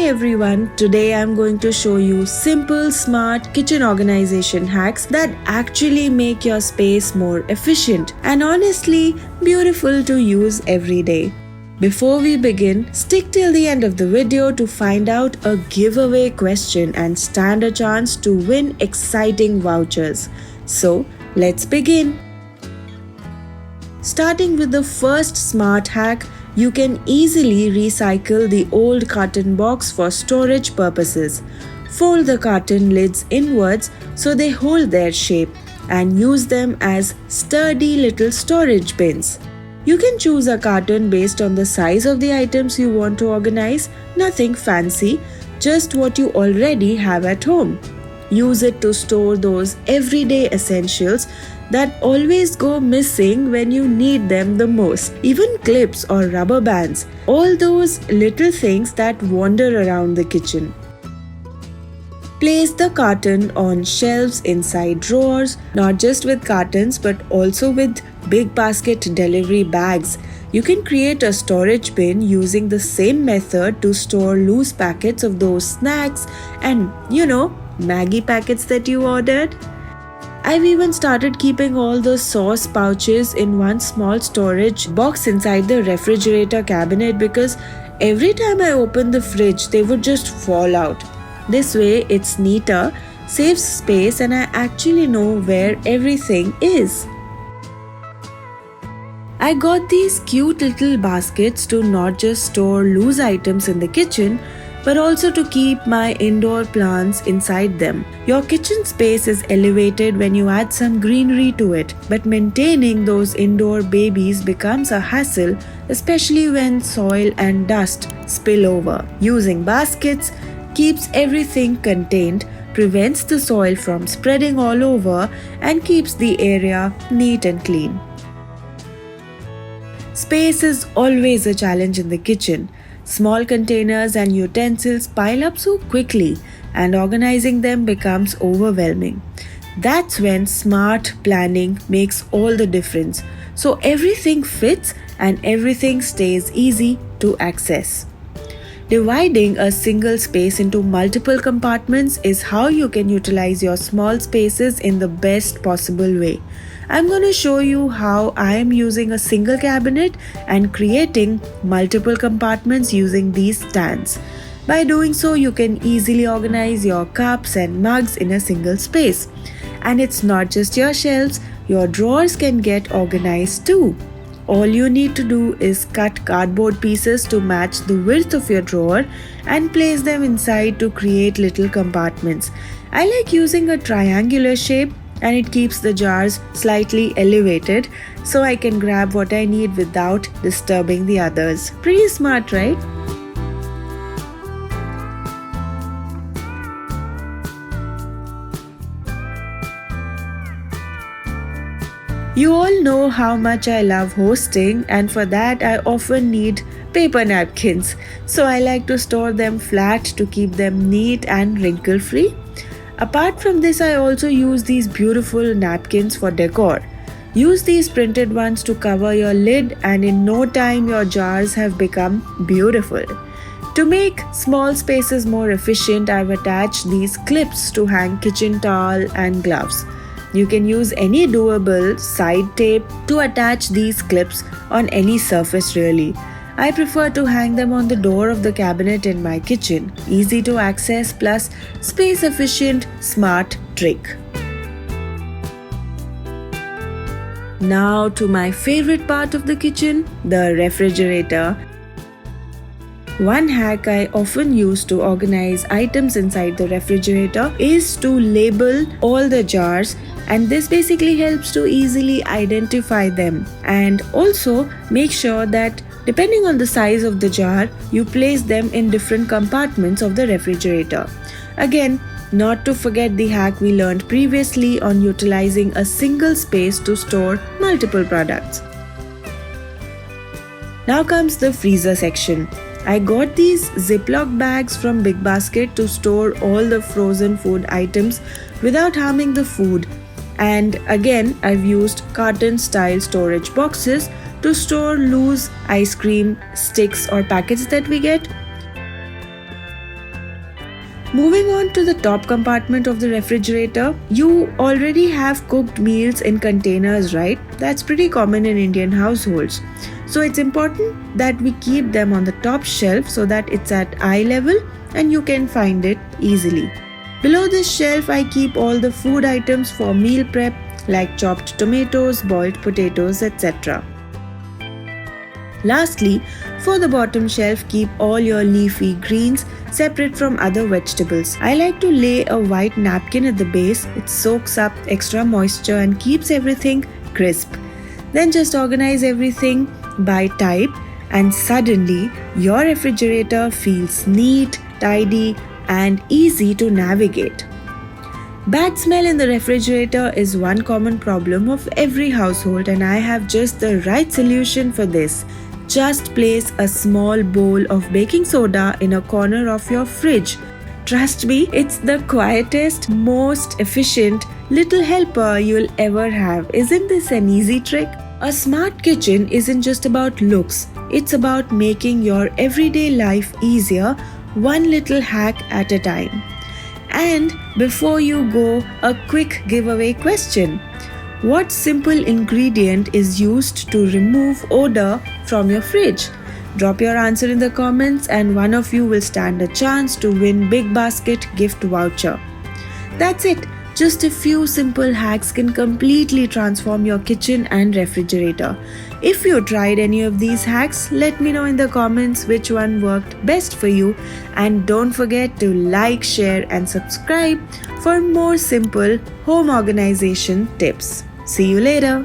everyone, today I'm going to show you simple, smart kitchen organization hacks that actually make your space more efficient and honestly beautiful to use every day. Before we begin, stick till the end of the video to find out a giveaway question and stand a chance to win exciting vouchers. So, let's begin. Starting with the first smart hack, you can easily recycle the old carton box for storage purposes. Fold the carton lids inwards so they hold their shape and use them as sturdy little storage bins. You can choose a carton based on the size of the items you want to organize, nothing fancy, just what you already have at home. Use it to store those everyday essentials that always go missing when you need them the most. Even clips or rubber bands, all those little things that wander around the kitchen. Place the carton on shelves inside drawers, not just with cartons but also with BigBasket delivery bags. You can create a storage bin using the same method to store loose packets of those snacks and, Maggie packets that you ordered. I've even started keeping all the sauce pouches in one small storage box inside the refrigerator cabinet because every time I open the fridge, they would just fall out. This way, it's neater, saves space, and I actually know where everything is. I got these cute little baskets to not just store loose items in the kitchen, but also to keep my indoor plants inside them. Your kitchen space is elevated when you add some greenery to it, but maintaining those indoor babies becomes a hassle, especially when soil and dust spill over. Using baskets keeps everything contained, prevents the soil from spreading all over, and keeps the area neat and clean. Space is always a challenge in the kitchen. Small containers and utensils pile up so quickly, and organizing them becomes overwhelming. That's when smart planning makes all the difference. So everything fits and everything stays easy to access. Dividing a single space into multiple compartments is how you can utilize your small spaces in the best possible way. I'm going to show you how I am using a single cabinet and creating multiple compartments using these stands. By doing so, you can easily organize your cups and mugs in a single space. And it's not just your shelves, your drawers can get organized too. All you need to do is cut cardboard pieces to match the width of your drawer and place them inside to create little compartments. I like using a triangular shape, and it keeps the jars slightly elevated so I can grab what I need without disturbing the others. Pretty smart, right? You all know how much I love hosting, and for that I often need paper napkins. So I like to store them flat to keep them neat and wrinkle free. Apart from this, I also use these beautiful napkins for decor. Use these printed ones to cover your lid, and in no time your jars have become beautiful. To make small spaces more efficient, I've attached these clips to hang kitchen towel and gloves. You can use any doable side tape to attach these clips on any surface really. I prefer to hang them on the door of the cabinet in my kitchen. Easy to access plus space efficient, smart trick. Now to my favorite part of the kitchen, the refrigerator. One hack I often use to organize items inside the refrigerator is to label all the jars, and this basically helps to easily identify them and also make sure that depending on the size of the jar, you place them in different compartments of the refrigerator. Again, not to forget the hack we learned previously on utilizing a single space to store multiple products. Now comes the freezer section. I got these Ziploc bags from BigBasket to store all the frozen food items without harming the food. And again, I've used carton style storage boxes to store loose ice cream sticks or packets that we get. Moving on to the top compartment of the refrigerator, you already have cooked meals in containers, right? That's pretty common in Indian households. So it's important that we keep them on the top shelf so that it's at eye level and you can find it easily. Below this shelf, I keep all the food items for meal prep like chopped tomatoes, boiled potatoes, etc. Lastly, for the bottom shelf, keep all your leafy greens separate from other vegetables. I like to lay a white napkin at the base. It soaks up extra moisture and keeps everything crisp. Then just organize everything by type and suddenly your refrigerator feels neat, tidy and easy to navigate. Bad smell in the refrigerator is one common problem of every household, and I have just the right solution for this. Just place a small bowl of baking soda in a corner of your fridge. Trust me, it's the quietest, most efficient little helper you'll ever have. Isn't this an easy trick? A smart kitchen isn't just about looks, it's about making your everyday life easier, one little hack at a time. And before you go, a quick giveaway question. What simple ingredient is used to remove odor from your fridge? Drop your answer in the comments and one of you will stand a chance to win BigBasket gift voucher. That's it. Just a few simple hacks can completely transform your kitchen and refrigerator. If you tried any of these hacks, let me know in the comments which one worked best for you. And don't forget to like, share and subscribe for more simple home organization tips. See you later.